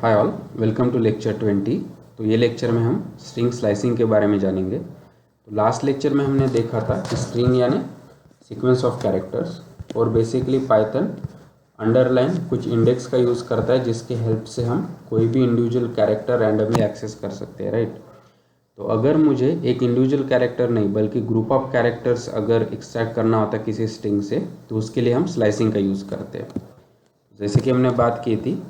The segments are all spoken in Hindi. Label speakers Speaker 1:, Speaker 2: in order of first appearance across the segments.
Speaker 1: Hi all, welcome to lecture 20। तो ये लेक्चर में हम स्ट्रिंग स्लाइसिंग के बारे में जानेंगे। तो लास्ट लेक्चर में हमने देखा था कि स्ट्रिंग यानी सीक्वेंस ऑफ कैरेक्टर्स, और बेसिकली पाइथन अंडरलाइन कुछ इंडेक्स का यूज़ करता है जिसके हेल्प से हम कोई भी इंडिविजुअल कैरेक्टर रैंडमली एक्सेस कर सकते हैं, राइट। तो अगर मुझे एक इंडिविजुअल कैरेक्टर नहीं बल्कि ग्रुप ऑफ कैरेक्टर्स अगर एक्सट्रैक्ट करना होता है किसी स्ट्रिंग से, तो उसके लिए हम स्लाइसिंग का यूज़ करते हैं। जैसे कि हमने बात की थी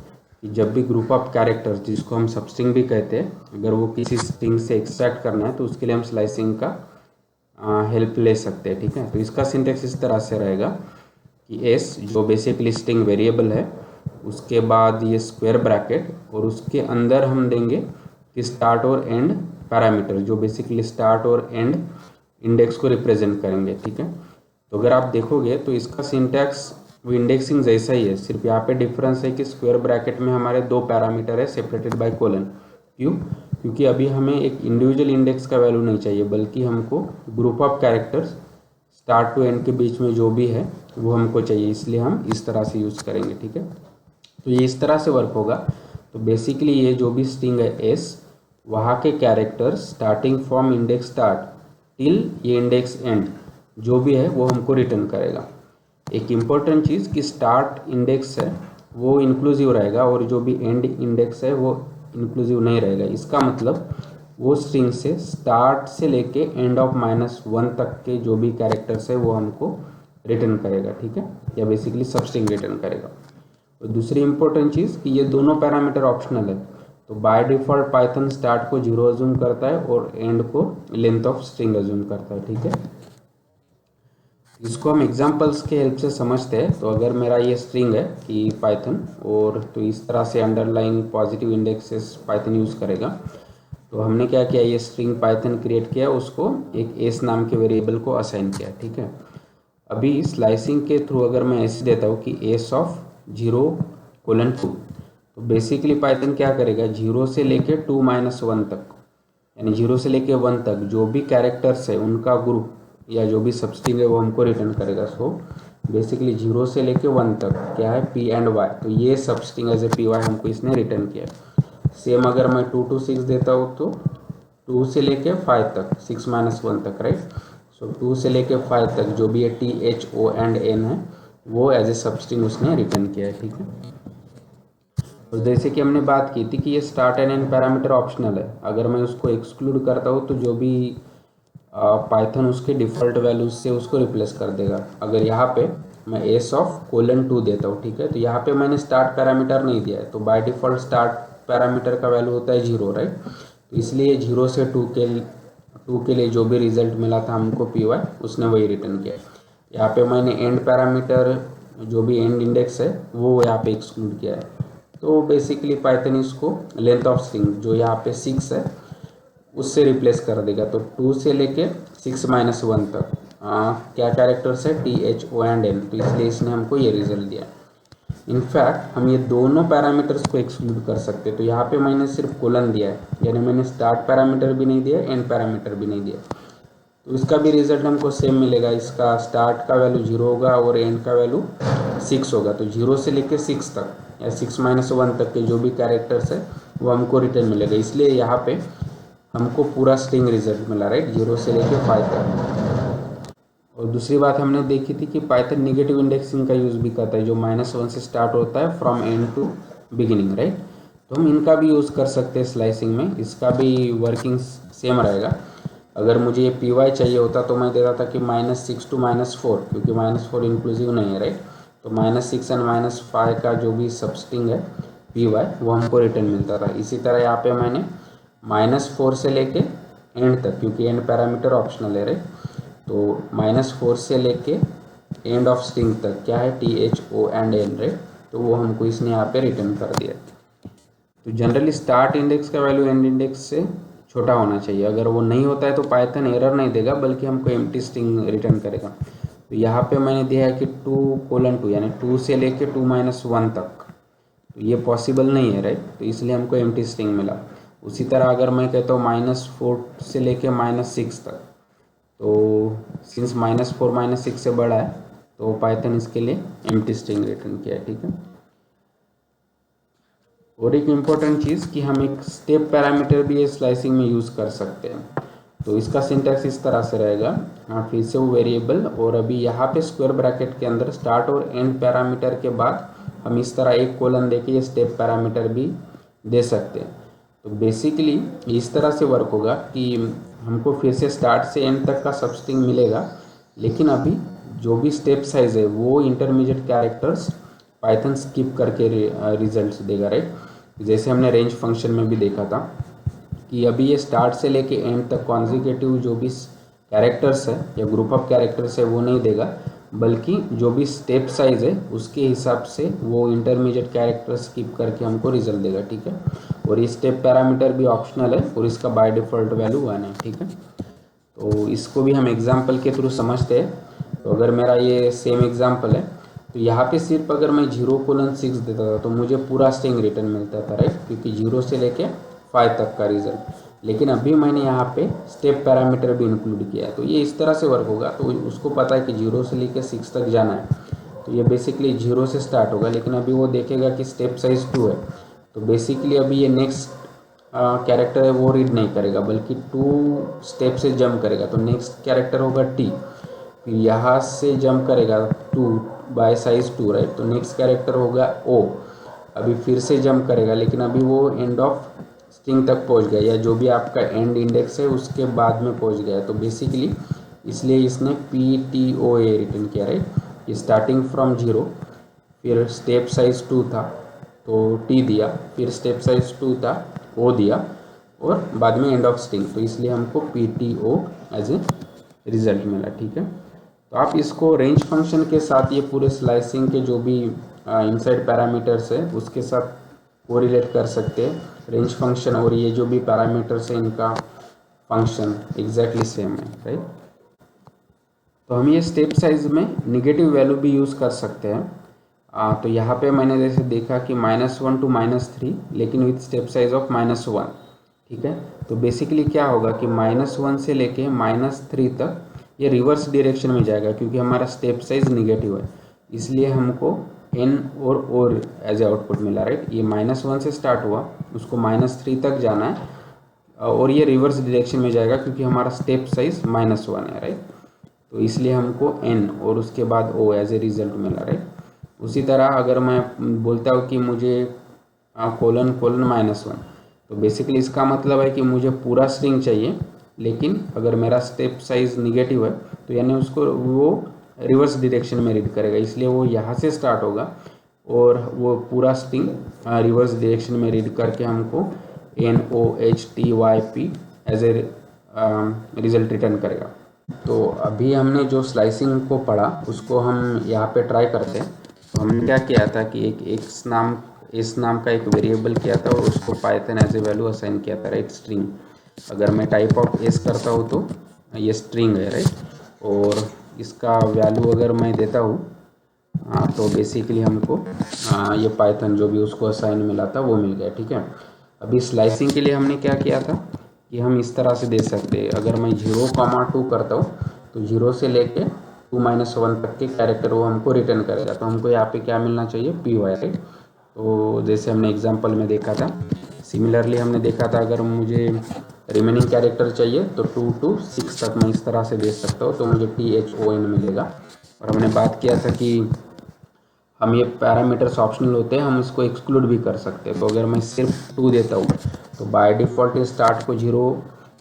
Speaker 1: कि जब भी ग्रुप ऑफ कैरेक्टर्स, जिसको हम सबस्ट्रिंग भी कहते हैं, अगर वो किसी स्ट्रिंग से एक्सट्रैक्ट करना है तो उसके लिए हम स्लाइसिंग का हेल्प ले सकते हैं, ठीक है। तो इसका सिंटेक्स इस तरह से रहेगा कि एस जो बेसिकली स्ट्रिंग वेरिएबल है, उसके बाद ये स्क्वायर ब्रैकेट, और उसके अंदर हम देंगे कि स्टार्ट और एंड पैरामीटर, जो बेसिकली स्टार्ट और एंड इंडेक्स को रिप्रेजेंट करेंगे, ठीक है। तो अगर आप देखोगे तो इसका सिंटैक्स वो इंडेक्सिंग जैसा ही है, सिर्फ यहाँ पे डिफरेंस है कि स्क्वायर ब्रैकेट में हमारे दो पैरामीटर है सेपरेटेड बाय कोलन। क्यों? क्योंकि अभी हमें एक इंडिविजुअल इंडेक्स का वैल्यू नहीं चाहिए, बल्कि हमको group of characters start to end के बीच में जो भी है वो हमको चाहिए, इसलिए हम इस तरह से यूज़ करेंगे, ठीक है। तो ये इस तरह से वर्क होगा। तो बेसिकली ये जो भी स्ट्रिंग है एस, वहाँ के character starting from index start till ये इंडेक्स एंड जो भी है वो हमको रिटर्न करेगा। एक इम्पोर्टेंट चीज़ कि स्टार्ट इंडेक्स है वो इंक्लूसिव रहेगा, और जो भी एंड इंडेक्स है वो इंक्लूसिव नहीं रहेगा। इसका मतलब वो स्ट्रिंग से स्टार्ट से लेके एंड ऑफ -1 तक के जो भी कैरेक्टर्स है वो हमको रिटर्न करेगा, ठीक है, या बेसिकली सब स्ट्रिंग रिटर्न करेगा। और दूसरी इंपॉर्टेंट चीज़ कि ये दोनों पैरामीटर ऑप्शनल है। तो बाय डिफ़ॉल्ट पाइथन स्टार्ट को 0 अज्यूम करता है और एंड को लेंथ ऑफ स्ट्रिंग अज्यूम करता है, ठीक है। इसको हम एग्जांपल्स के हेल्प से समझते हैं। तो अगर मेरा ये स्ट्रिंग है कि पाइथन, और तो इस तरह से underline positive indexes Python use करेगा। तो हमने क्या किया, ये स्ट्रिंग पाइथन क्रिएट किया, उसको एक एस नाम के वेरिएबल को असाइन किया, ठीक है। अभी स्लाइसिंग के थ्रू अगर मैं ऐसे देता हूँ कि एस ऑफ 0:2, तो बेसिकली पाइथन क्या करेगा, 0 से लेके 2-1 तक, यानी 0 से लेके 1 तक जो भी कैरेक्टर्स है उनका ग्रुप या जो भी सबस्ट्रिंग है वो हमको रिटर्न करेगा। सो बेसिकली 0 से लेके 1 तक क्या है, पी एंड वाई, तो ये substring as A P Y हमको इसने रिटर्न किया। सेम अगर मैं 2 to 6 देता हूँ तो 2 से लेके 5 तक, 6-1 तक, राइट। सो 2 से लेके 5 तक जो भी है T H O and N है वो एज ए सबस्ट्रिंग उसने रिटर्न किया है, ठीक है। और जैसे कि हमने बात की थी कि ये start and and parameter optional है, अगर मैं उसको एक्सक्लूड करता हूँ तो जो भी पाइथन उसके डिफ़ॉल्ट वैल्यूज से उसको रिप्लेस कर देगा। अगर यहाँ पे मैं एस ऑफ :2 देता हूँ, ठीक है, तो यहाँ पे मैंने स्टार्ट पैरामीटर नहीं दिया है, तो बाय डिफ़ॉल्ट स्टार्ट पैरामीटर का वैल्यू होता है 0, राइट। तो इसलिए 0 से 2 के लिए जो भी रिजल्ट मिला था हमको पी वाई, उसने वही रिटर्न किया। यहाँ पे मैंने एंड पैरामीटर जो भी एंड इंडेक्स है वो यहाँ पे एक्सक्लूड किया है। तो बेसिकली पाइथन इसको लेंथ ऑफ स्ट्रिंग जो यहाँ पे 6 है उससे रिप्लेस कर देगा। तो 2 से लेके 6-1 तक क्या कैरेक्टर्स है, T H O and N, तो इसलिए इसने हमको ये रिजल्ट दिया। इनफैक्ट हम ये दोनों पैरामीटर्स को एक्सक्लूड कर सकते हैं। तो यहाँ पे मैंने सिर्फ कोलन दिया है, यानी मैंने स्टार्ट पैरामीटर भी नहीं दिया, एंड पैरामीटर भी नहीं दिया, तो इसका भी रिजल्ट हमको सेम मिलेगा। इसका स्टार्ट का वैल्यू 0 होगा और एंड का वैल्यू 6 होगा। तो 0 से लेके 6 तक या 6-1 तक के जो भी कैरेक्टर्स है वो हमको रिटर्न मिलेगा। इसलिए यहाँ पे हमको पूरा स्ट्रिंग रिजल्ट मिला, राइट, 0 से लेके 5 तक। और दूसरी बात हमने देखी थी कि पाइथन निगेटिव इंडेक्सिंग का यूज़ भी करता है, जो -1 से स्टार्ट होता है from end to beginning, right. तो हम इनका भी यूज़ कर सकते हैं स्लाइसिंग में, इसका भी वर्किंग सेम रहेगा। अगर मुझे ये पी वाई चाहिए होता तो मैं देता था कि -6 to -4, क्योंकि -4 इंक्लूसिव नहीं है, राइट। तो -6 एंड -5 का जो भी सबस्ट्रिंग है पी वाई वो हमको रिटर्न मिलता था। इसी तरह यहाँ पे मैंने -4 से लेके एंड तक, क्योंकि एंड पैरामीटर ऑप्शनल है, राइट। तो -4 से लेके एंड ऑफ स्ट्रिंग तक क्या है, T H O and N, right. तो वो हमको इसने यहाँ पे रिटर्न कर दिया। तो जनरली स्टार्ट इंडेक्स का वैल्यू एंड इंडेक्स से छोटा होना चाहिए। अगर वो नहीं होता है तो पाइथन एरर नहीं देगा, बल्कि हमको एम्प्टी स्ट्रिंग रिटर्न करेगा। तो यहाँ पे मैंने दिया है कि 2:2, यानी 2 से लेके 2-1 तक, तो ये पॉसिबल नहीं है, राइट। तो इसलिए हमको एम्प्टी स्ट्रिंग मिला। उसी तरह अगर मैं कहता हूँ -4 से लेके -6 तक, तो सिंस -4 -6 से बड़ा है तो पाइथन इसके लिए एम्प्टी स्ट्रिंग रिटर्न किया है, ठीक है। और एक इम्पॉर्टेंट चीज़ कि हम एक स्टेप पैरामीटर भी स्लाइसिंग में यूज़ कर सकते हैं। तो इसका सिंटैक्स इस तरह से रहेगा, फिर से वो वेरिएबल, और अभी यहाँ पे स्क्वायर ब्रैकेट के अंदर स्टार्ट और एंड पैरामीटर के बाद हम इस तरह एक कोलन देके ये स्टेप पैरामीटर भी दे सकते हैं। तो बेसिकली इस तरह से वर्क होगा कि हमको फिर से स्टार्ट से एंड तक का सब स्ट्रिंग मिलेगा, लेकिन अभी जो भी स्टेप साइज है वो इंटरमीडिएट कैरेक्टर्स पाइथन स्किप करके रिजल्ट्स देगा, राइट। जैसे हमने रेंज फंक्शन में भी देखा था कि अभी ये स्टार्ट से लेके एंड तक कॉन्जिक्यूटिव जो भी कैरेक्टर्स है या ग्रुप ऑफ कैरेक्टर्स है वो नहीं देगा, बल्कि जो भी स्टेप साइज है उसके हिसाब से वो इंटरमीडिएट कैरेक्टर स्किप करके हमको रिजल्ट देगा, ठीक है। और ये स्टेप पैरामीटर भी ऑप्शनल है और इसका बाय डिफ़ॉल्ट वैल्यू 1 है, ठीक है। तो इसको भी हम एग्जाम्पल के थ्रू समझते हैं। तो अगर मेरा ये सेम एग्जाम्पल है तो यहाँ पे सिर्फ अगर मैं 0:6 देता था तो मुझे पूरा स्ट्रिंग रिटर्न मिलता था, राइट, क्योंकि 0 से लेके 5 तक का रिजल्ट। लेकिन अभी मैंने यहाँ पे स्टेप पैरामीटर भी इंक्लूड किया है, तो ये इस तरह से वर्क होगा। तो उसको पता है कि 0 से लेके 6 तक जाना है, तो ये बेसिकली 0 से स्टार्ट होगा, लेकिन अभी वो देखेगा कि स्टेप साइज 2 है, तो बेसिकली अभी ये नेक्स्ट कैरेक्टर है वो रीड नहीं करेगा, बल्कि 2 स्टेप से जंप करेगा। तो नेक्स्ट कैरेक्टर होगा टी, फिर यहाँ से जंप करेगा 2 बाय साइज 2, राइट। तो नेक्स्ट कैरेक्टर होगा ओ, अभी फिर से जंप करेगा, लेकिन अभी वो एंड ऑफ स्ट्रिंग तक पहुँच गया, या जो भी आपका एंड इंडेक्स है उसके बाद में पहुँच गया। तो बेसिकली इसलिए इसने PTOA रिटर्न किया, राइट। ये स्टार्टिंग फ्रॉम 0, फिर स्टेप साइज 2 था तो टी दिया, फिर स्टेप साइज 2 था ओ दिया, और बाद में एंड ऑफ स्ट्रिंग, तो इसलिए हमको PTO एज ए रिजल्ट मिला, ठीक है। तो आप इसको रेंज फंक्शन के साथ ये पूरे स्लाइसिंग के जो भी इनसाइड पैरामीटर्स है उसके साथ कोरिलेट कर सकते हैं। रेंज फंक्शन और ये जो भी पैरामीटर्स है इनका फंक्शन एग्जैक्टली सेम है, राइट। तो हम ये स्टेप साइज में निगेटिव वैल्यू भी यूज़ कर सकते हैं। तो यहाँ पे मैंने जैसे देखा कि -1 to -3, लेकिन विथ स्टेप साइज ऑफ -1, ठीक है। तो बेसिकली क्या होगा कि -1 से लेके -3 तक ये रिवर्स डायरेक्शन में जाएगा, क्योंकि हमारा स्टेप साइज निगेटिव है, इसलिए हमको n और एज ए आउटपुट मिला, राइट। ये -1 से स्टार्ट हुआ, उसको -3 तक जाना है, और ये रिवर्स डायरेक्शन में जाएगा क्योंकि हमारा स्टेप साइज -1 है, राइट। तो इसलिए हमको n और उसके बाद o एज ए रिजल्ट मिला, राइट। उसी तरह अगर मैं बोलता हूँ कि मुझे कोलन -1, तो बेसिकली इसका मतलब है कि मुझे पूरा स्ट्रिंग चाहिए, लेकिन अगर मेरा स्टेप साइज निगेटिव है तो यानी उसको वो रिवर्स डायरेक्शन में रीड करेगा, इसलिए वो यहाँ से स्टार्ट होगा और वो पूरा स्ट्रिंग रिवर्स डायरेक्शन में रीड करके हमको NOHTYP as a result return करेगा। तो अभी हमने जो स्लाइसिंग को पढ़ा उसको हम यहाँ पे ट्राई करते हैं। तो हमने क्या किया था कि एक इस नाम का एक वेरिएबल किया था और उसको Python as a value assign किया था, राइट, स्ट्रिंग। अगर मैं टाइप ऑफ एस करता हूँ तो ये स्ट्रिंग है, राइट, और इसका वैल्यू अगर मैं देता हूँ तो बेसिकली हमको ये पाइथन जो भी उसको असाइन मिला था वो मिल गया, ठीक है। अभी स्लाइसिंग के लिए हमने क्या किया था कि हम इस तरह से दे सकते हैं। अगर मैं 0,2 करता हूँ तो 0 से लेके 2-1 तक के कैरेक्टर वो हमको रिटर्न करेगा। तो हमको यहाँ पे क्या मिलना चाहिए, PY, राइट। तो जैसे हमने एग्जांपल में देखा था, सिमिलरली हमने देखा था अगर मुझे रिमेनिंग कैरेक्टर चाहिए तो 2 to 6 तक मैं इस तरह से दे सकता हूँ, तो मुझे THON मिलेगा। और हमने बात किया था कि हम ये पैरामीटर्स ऑप्शनल होते हैं, हम इसको एक्सक्लूड भी कर सकते हैं। तो अगर मैं सिर्फ 2 देता हूँ तो बाय डिफ़ॉल्ट ये स्टार्ट को 0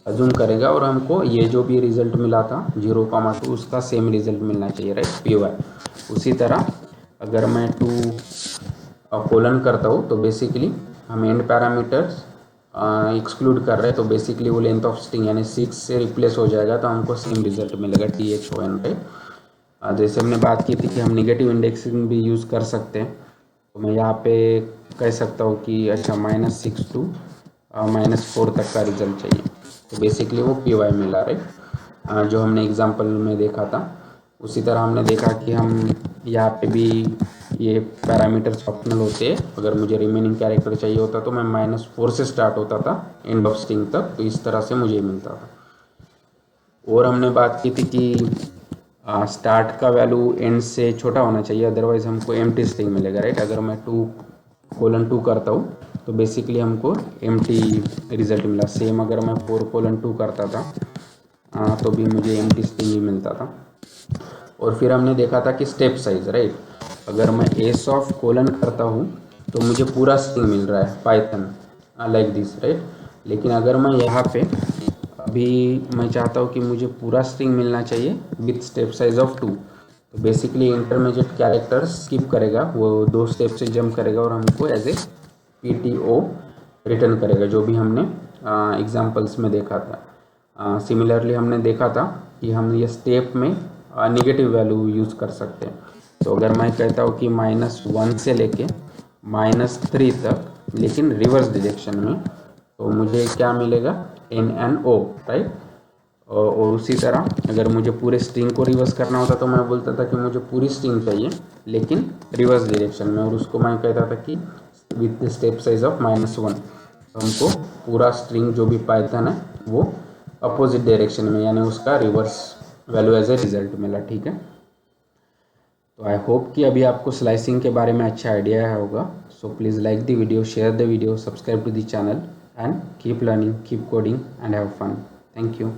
Speaker 1: अज्यूम करेगा और हमको ये जो भी रिज़ल्ट मिला था 0,2 उसका सेम रिज़ल्ट मिलना चाहिए, राइट, PY। उसी तरह अगर मैं 2 कोलन करता हूँ तो बेसिकली हम एंड पैरामीटर्स एक्सक्लूड कर रहे हैं, तो बेसिकली वो लेंथ ऑफ स्ट्रिंग यानी 6 से रिप्लेस हो जाएगा, तो हमको सेम रिजल्ट मिलेगा THON, राइट। जैसे हमने बात की थी कि हम निगेटिव इंडेक्सिंग भी यूज़ कर सकते हैं, तो मैं यहाँ पे कह सकता हूँ कि अच्छा -6 to -4 तक का रिजल्ट चाहिए, तो बेसिकली वो PY मिला, राइट, जो हमने एग्जांपल में देखा था। उसी तरह हमने देखा कि हम यहाँ पे भी ये पैरामीटर्स ऑप्शनल होते हैं। अगर मुझे रिमेनिंग कैरेक्टर चाहिए होता तो मैं -4 से स्टार्ट होता था एंड ऑफ स्ट्रिंग तक, तो इस तरह से मुझे मिलता था। और हमने बात की थी कि स्टार्ट का वैल्यू एंड से छोटा होना चाहिए, अदरवाइज हमको एम्प्टी स्ट्रिंग मिलेगा, राइट। अगर मैं 2 4:2 करता हूँ तो बेसिकली हमको एम्प्टी रिजल्ट मिला। सेम अगर मैं 4:2 करता था तो भी मुझे एम्प्टी स्ट्रिंग ही मिलता था। और फिर हमने देखा था कि स्टेप साइज, राइट, अगर मैं एस ऑफ कोलन करता हूँ तो मुझे पूरा स्ट्रिंग मिल रहा है पाइथन लाइक दिस, राइट। लेकिन अगर मैं यहाँ पे अभी मैं चाहता हूँ कि मुझे पूरा स्ट्रिंग मिलना चाहिए विथ स्टेप साइज ऑफ 2, तो बेसिकली इंटरमीडिएट कैरेक्टर्स स्किप करेगा, वो 2 स्टेप से जंप करेगा और हमको एज ए PTO रिटर्न करेगा, जो भी हमने एग्जाम्पल्स में देखा था। सिमिलरली हमने देखा था कि हम ये स्टेप में नेगेटिव वैल्यू यूज़ कर सकते हैं। तो अगर मैं कहता हूँ कि -1 से लेके -3 तक, लेकिन रिवर्स डायरेक्शन में, तो मुझे क्या मिलेगा, NNO, राइट। और उसी तरह अगर मुझे पूरे स्ट्रिंग को रिवर्स करना होता तो मैं बोलता था कि मुझे पूरी स्ट्रिंग चाहिए लेकिन रिवर्स डायरेक्शन में, और उसको मैं कहता था कि विथ स्टेप साइज ऑफ -1। तो हमको पूरा स्ट्रिंग जो भी पाइथन है वो अपोजिट डायरेक्शन में, यानी उसका reverse value as a result मिला, ठीक है। तो आई होप कि अभी आपको स्लाइसिंग के बारे में अच्छा आइडिया होगा। So please like the video, share the video, subscribe to the channel, and keep learning, keep coding and have fun. Thank you.